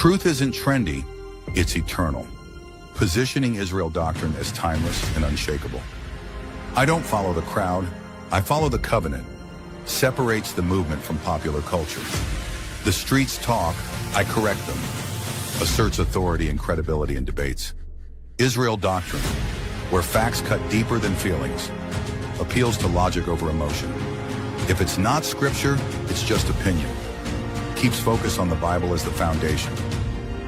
Truth isn't trendy, it's eternal, positioning Israel doctrine as timeless and unshakable. I don't follow the crowd, I follow the covenant. Separates the movement from popular culture. The streets talk, I correct them. Asserts authority and credibility in debates. Israel doctrine, where facts cut deeper than feelings. Appeals to logic over emotion. If it's not scripture, it's just opinion. Keeps focus on the Bible as the foundation.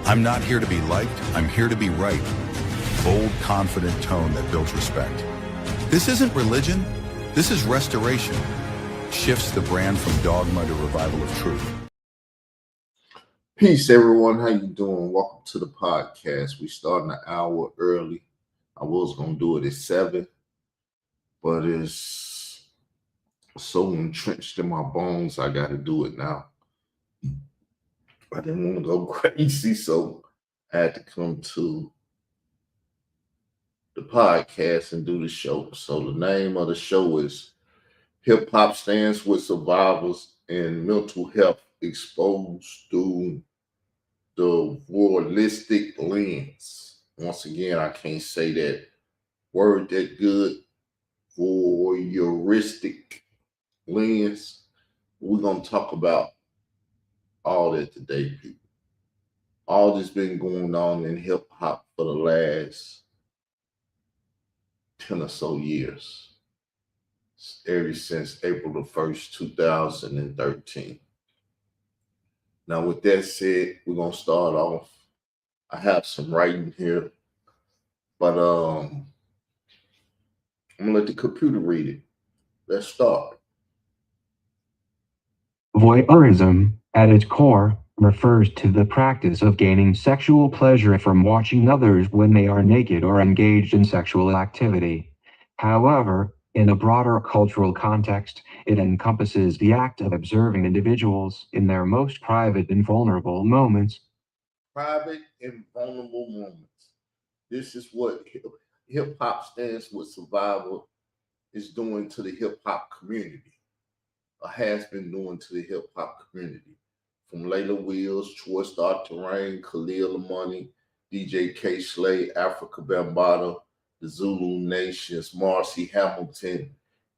I'm not here to be liked, I'm here to be right. Bold, confident tone that builds respect. This isn't religion, this is restoration. Shifts the brand from dogma to revival of truth. Peace, everyone. How you doing? Welcome to the podcast. We starting an hour early. I was going to do it at 7, but it's so entrenched in my bones, I got to do it now. I didn't want to go crazy, so I had to come to the podcast and do the show. So the name of the show is Hip Hop Stands with Survivors and Mental Health Exposed Through the Voyeuristic Lens. Once again, I can't say that word that good. Voyeuristic Lens. We're going to talk about all that today, people. All that's been going on in hip hop for the last 10 or so years. Ever since April the 1st, 2013. Now, with that said, we're going to start off. I have some writing here, but I'm going to let the computer read it. Let's start. Voyeurism, at its core, refers to the practice of gaining sexual pleasure from watching others when they are naked or engaged in sexual activity. However, in a broader cultural context, it encompasses the act of observing individuals in their most private and vulnerable moments. Private and vulnerable moments. This is what hip hop stands with survival is doing to the hip hop community, or has been doing to the hip hop community. From Layla Wills, Troy Star Terrain, Khalil Money, DJ K Slay, Africa Bambaataa, the Zulu Nations, Marcy Hamilton,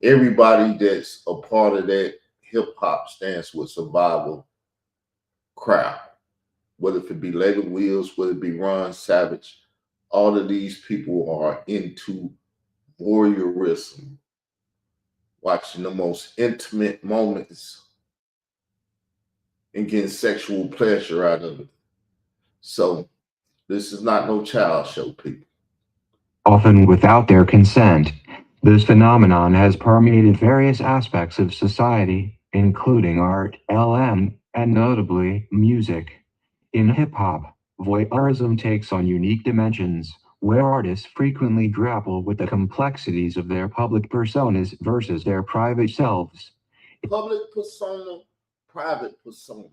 everybody that's a part of that hip hop stands with survival crowd. Whether it be Layla Wills, whether it be Ron Savage, all of these people are into voyeurism, watching the most intimate moments and getting sexual pleasure out of it. So this is not no child show, people. Often without their consent, this phenomenon has permeated various aspects of society, including art, and notably, music. In hip-hop, voyeurism takes on unique dimensions, where artists frequently grapple with the complexities of their public personas versus their private selves. Public persona, private persona.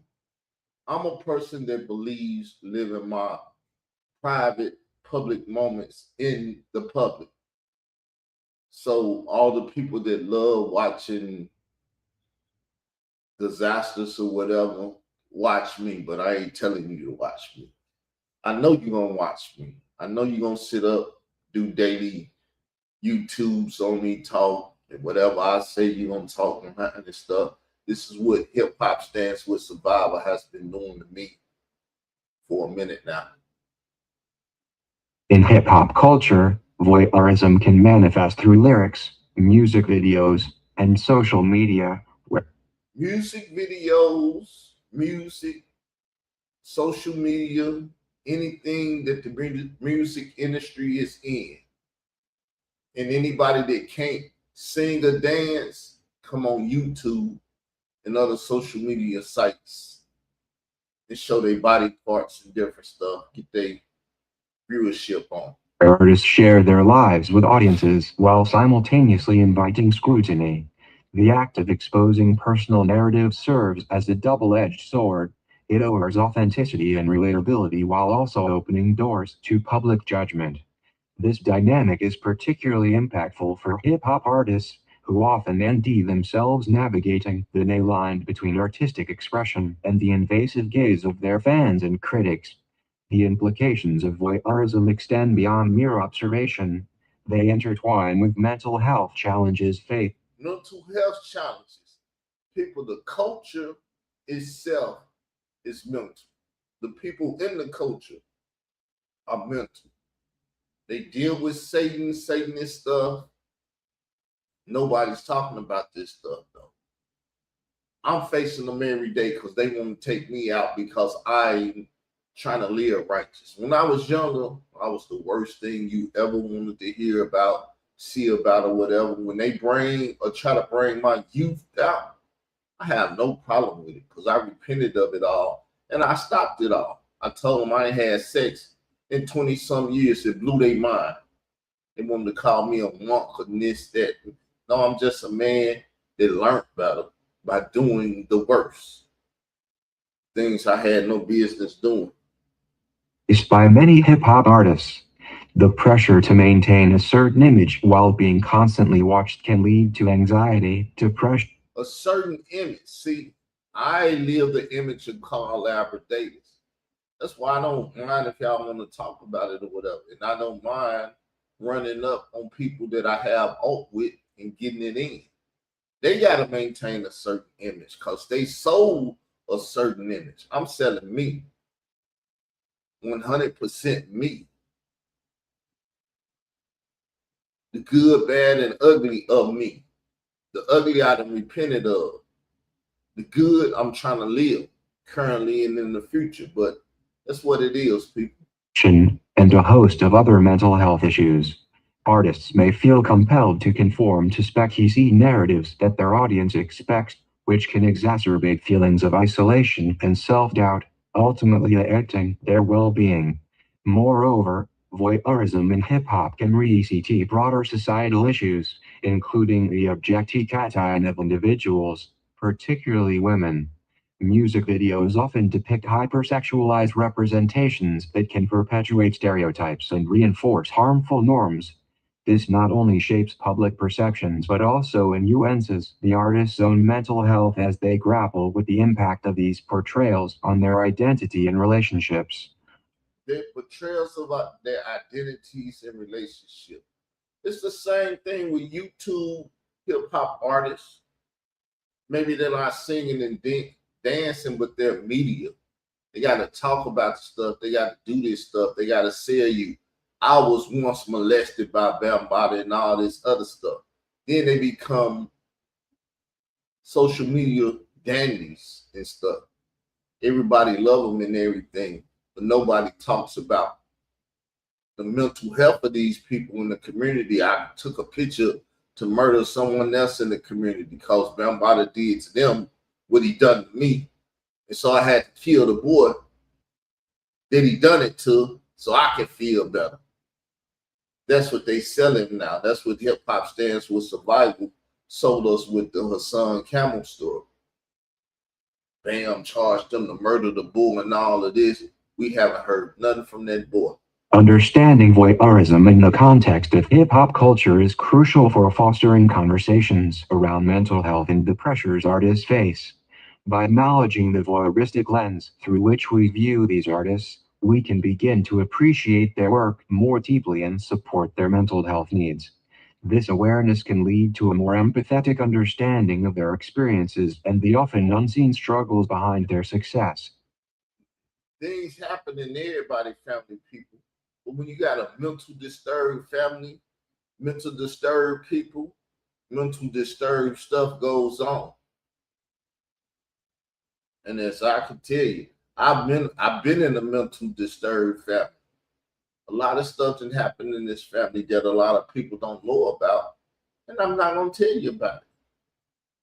I'm a person that believes living my private public moments in the public. So all the people that love watching disasters or whatever, watch me, but I ain't telling you to watch me. I know you're going to watch me. I know you're going to sit up, do daily YouTubes on me, talk, and whatever I say, you're going to talk behind and stuff. This is what hip hop stands with survival has been doing to me for a minute now. In hip-hop culture, voyeurism can manifest through lyrics, music videos, and social media. Music videos, social media, anything that the music industry is in. And anybody that can't sing or dance, come on YouTube and other social media sites and show their body parts and different stuff, get their viewership on. Artists share their lives with audiences while simultaneously inviting scrutiny. The act of exposing personal narratives serves as a double-edged sword. It offers authenticity and relatability while also opening doors to public judgment. This dynamic is particularly impactful for hip-hop artists, who often envy themselves navigating the thin line between artistic expression and the invasive gaze of their fans and critics. The implications of voyeurism extend beyond mere observation. They intertwine with mental health challenges faced. Mental health challenges. People, the culture itself is mental. The people in the culture are mental. They deal with Satan, Satanist stuff. Nobody's talking about this stuff though. I'm facing them every day because they want to take me out because I'm trying to live righteous. When I was younger, I was the worst thing you ever wanted to hear about, see about, or whatever. When they bring or try to bring my youth out, I have no problem with it because I repented of it all and I stopped it all. I told them I ain't had sex in 20 some years. It blew their mind. They wanted to call me a monk or this, that. No, I'm just a man that learned better by doing the worst things I had no business doing. Faced by many hip hop artists. The pressure to maintain a certain image while being constantly watched can lead to anxiety, depression. A certain image. See, I live the image of Carl Albert Davis. That's why I don't mind if y'all want to talk about it or whatever. And I don't mind running up on people that I have out with and getting it in. They got to maintain a certain image because they sold a certain image. I'm selling me. 100% me. The good, bad, and ugly of me. The ugly I done repented of. The good I'm trying to live currently and in the future. But that's what it is, people. And a host of other mental health issues. Artists may feel compelled to conform to spec-easy narratives that their audience expects, which can exacerbate feelings of isolation and self-doubt, ultimately affecting their well-being. Moreover, voyeurism in hip-hop can reset broader societal issues, including the objectification of individuals, particularly women. Music videos often depict hypersexualized representations that can perpetuate stereotypes and reinforce harmful norms. This not only shapes public perceptions but also influences the artist's own mental health as they grapple with the impact of these portrayals on their identity and relationships. Their portrayals of their identities and relationships. It's the same thing with YouTube hip hop artists. Maybe they're not singing and dancing, but they're media. They got to talk about stuff. They got to do this stuff. They got to sell you. I was once molested by Bambaataa and all this other stuff. Then they become social media dandies and stuff. Everybody love them and everything, but nobody talks about the mental health of these people in the community. I took a picture to murder someone else in the community because Bambaataa did to them what he done to me. And so I had to kill the boy that he done it to so I can feel better. That's what they selling now. That's what hip hop stands for. Survival sold us with the Hassan Camel story. Bam, charged them to murder the bull and all of this. We haven't heard nothing from that boy. Understanding voyeurism in the context of hip-hop culture is crucial for fostering conversations around mental health and the pressures artists face. By acknowledging the voyeuristic lens through which we view these artists, we can begin to appreciate their work more deeply and support their mental health needs. This awareness can lead to a more empathetic understanding of their experiences and the often unseen struggles behind their success. Things happen in everybody's family, people. But when you got a mental disturbed family, mental disturbed people, mental disturbed stuff goes on. And as I can tell you, I've been in a mental disturbed family. A lot of stuff that happened in this family that a lot of people don't know about, and I'm not gonna tell you about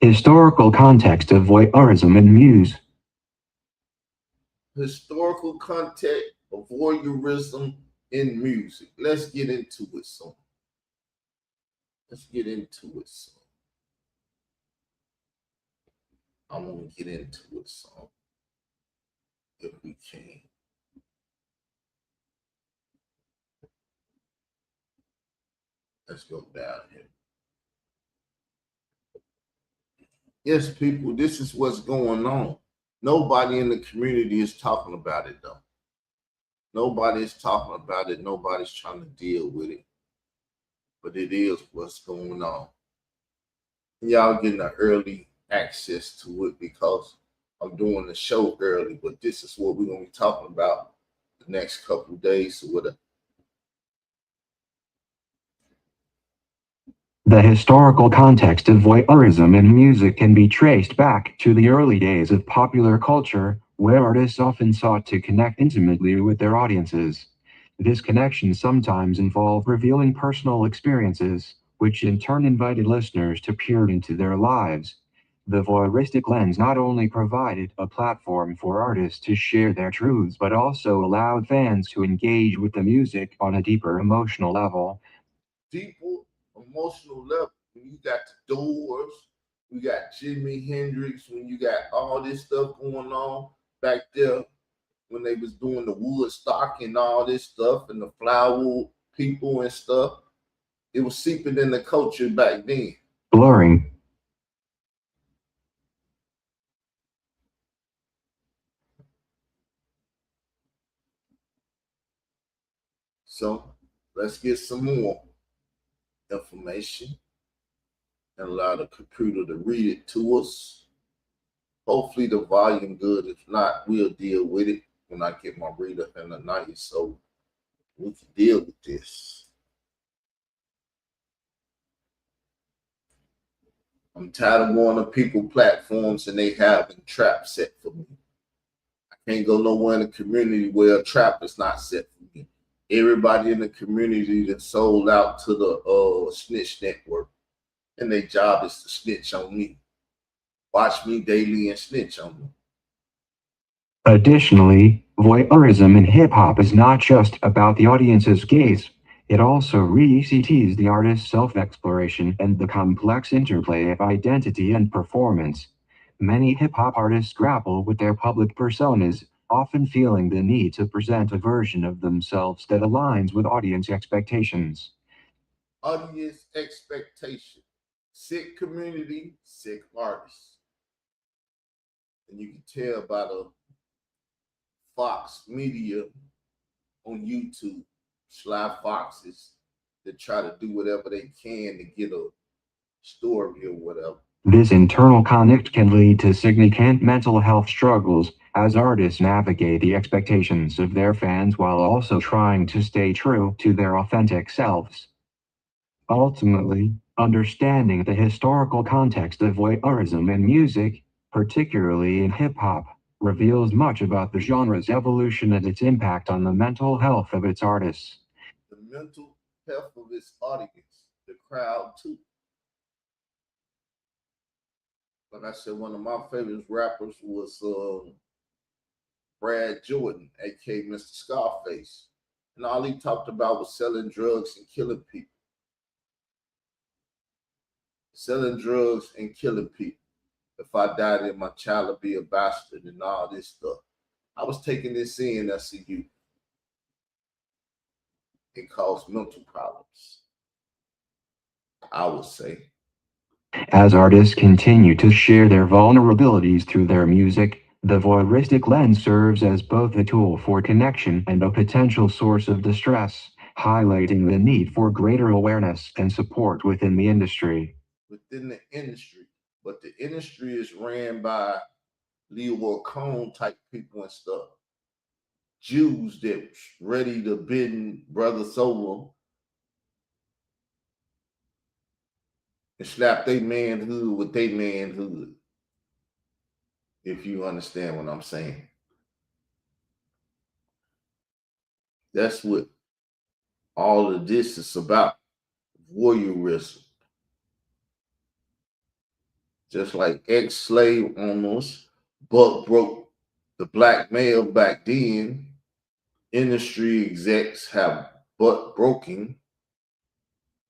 it. Historical context of voyeurism in music. Historical context of voyeurism in music. Let's get into it some. Let's get into it some. I want to get into it some, if we can. Let's go down here. Yes, people, this is what's going on. Nobody in the community is talking about it, though. Nobody's talking about it. Nobody's trying to deal with it. But it is what's going on. Y'all getting an early access to it because I'm doing the show early. But this is what we're going to be talking about the next couple of days or whatever. The historical context of voyeurism in music can be traced back to the early days of popular culture, where artists often sought to connect intimately with their audiences. This connection sometimes involved revealing personal experiences, which in turn invited listeners to peer into their lives. The voyeuristic lens not only provided a platform for artists to share their truths, but also allowed fans to engage with the music on a deeper emotional level. Deeper emotional level. When you got the Doors, you got Jimi Hendrix, when you got all this stuff going on back there, when they was doing the Woodstock and all this stuff and the Flower people and stuff, it was seeping in the culture back then. Blurring. So let's get some more information and allow the computer to read it to us. Hopefully the volume good. If not, we'll deal with it when I get my reader in the night, so we can deal with this. I'm tired of going to people platforms and they having trap set for me. I can't go nowhere in the community where a trap is not set for me. Everybody in the community that sold out to the snitch network, and their job is to snitch on me. Watch me daily and snitch on me. Additionally, voyeurism in hip-hop is not just about the audience's gaze. It also receipts the artist's self-exploration and the complex interplay of identity and performance. Many hip-hop artists grapple with their public personas, often feeling the need to present a version of themselves that aligns with audience expectations. Audience expectation. Sick community, sick artists. And you can tell by the Fox Media on YouTube, Sly Foxes that try to do whatever they can to get a story or whatever. This internal conflict can lead to significant mental health struggles as artists navigate the expectations of their fans while also trying to stay true to their authentic selves. Ultimately, understanding the historical context of voyeurism in music, particularly in hip-hop, reveals much about the genre's evolution and its impact on the mental health of its artists. The mental health of its audience, the crowd too. Like I said, one of my favorite rappers was Brad Jordan, aka Mr. Scarface. And all he talked about was selling drugs and killing people. Selling drugs and killing people. If I die, then my child will be a bastard and all this stuff. I was taking this in as a youth. It caused mental problems, I would say. As artists continue to share their vulnerabilities through their music, the voyeuristic lens serves as both a tool for connection and a potential source of distress, highlighting the need for greater awareness and support within the industry. Within the industry, but the industry is ran by Leroy Cohn type people and stuff. Jews that's ready to bend brothers over and slap their manhood with their manhood, if you understand what I'm saying. That's what all of this is about. Voyeurism. Just like ex-slave owners, buck broke the black male back then, industry execs have butt broken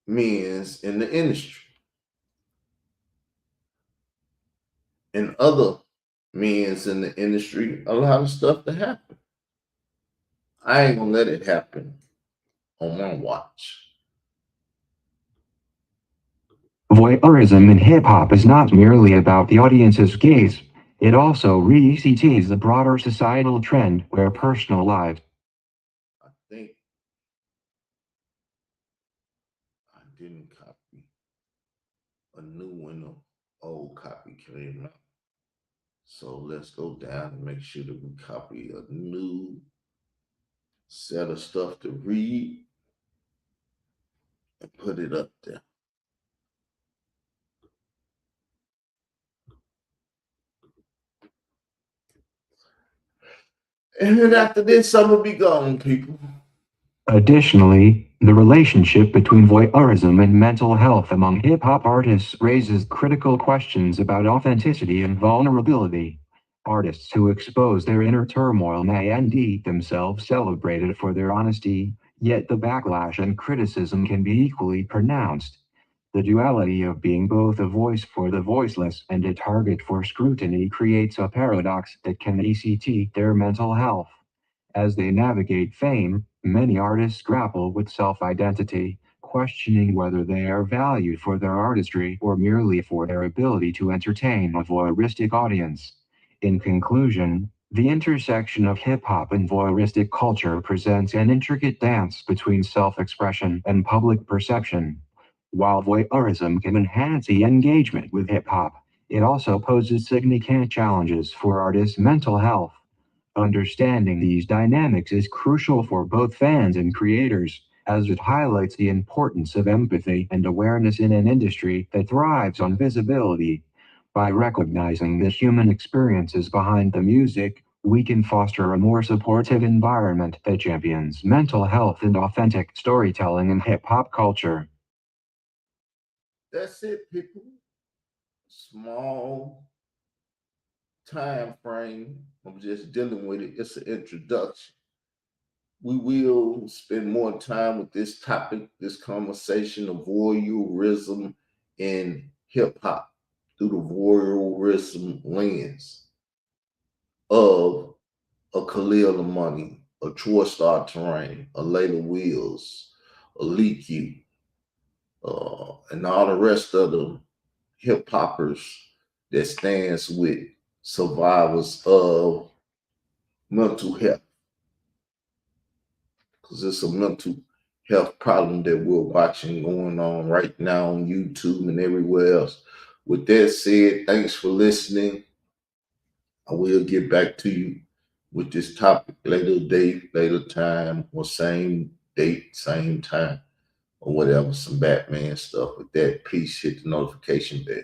men's in the industry. And other men's in the industry, a lot of stuff to happen. I ain't gonna let it happen on my watch. Voyeurism in hip-hop is not merely about the audience's gaze. It also receipts the broader societal trend where personal lives. I think I didn't copy a new one. The old copy came out. So let's go down and make sure that we copy a new set of stuff to read and put it up there. And then after this, I'm gonna be gone, people. Additionally, the relationship between voyeurism and mental health among hip-hop artists raises critical questions about authenticity and vulnerability. Artists who expose their inner turmoil may indeed themselves celebrated for their honesty, yet the backlash and criticism can be equally pronounced. The duality of being both a voice for the voiceless and a target for scrutiny creates a paradox that can ECT their mental health. As they navigate fame, many artists grapple with self-identity, questioning whether they are valued for their artistry or merely for their ability to entertain a voyeuristic audience. In conclusion, the intersection of hip-hop and voyeuristic culture presents an intricate dance between self-expression and public perception. While voyeurism can enhance the engagement with hip-hop, it also poses significant challenges for artists' mental health. Understanding these dynamics is crucial for both fans and creators, as it highlights the importance of empathy and awareness in an industry that thrives on visibility. By recognizing the human experiences behind the music, we can foster a more supportive environment that champions mental health and authentic storytelling in hip hop culture. That's it, people. Small time frame. I'm just dealing with it. It's an introduction. We will spend more time with this topic, this conversation of voyeurism in hip hop through the voyeurism lens of a Khalil Money, a Troy Star Terrain, a Layla Wheels, a Leak You, and all the rest of the hip hoppers that stands with survivors of mental health, because it's a mental health problem that we're watching going on right now on YouTube and everywhere else. With that said, thanks for listening. I will get back to you with this topic later date, later time, or same date, same time, or whatever, some Batman stuff. With that, peace, hit the notification bell.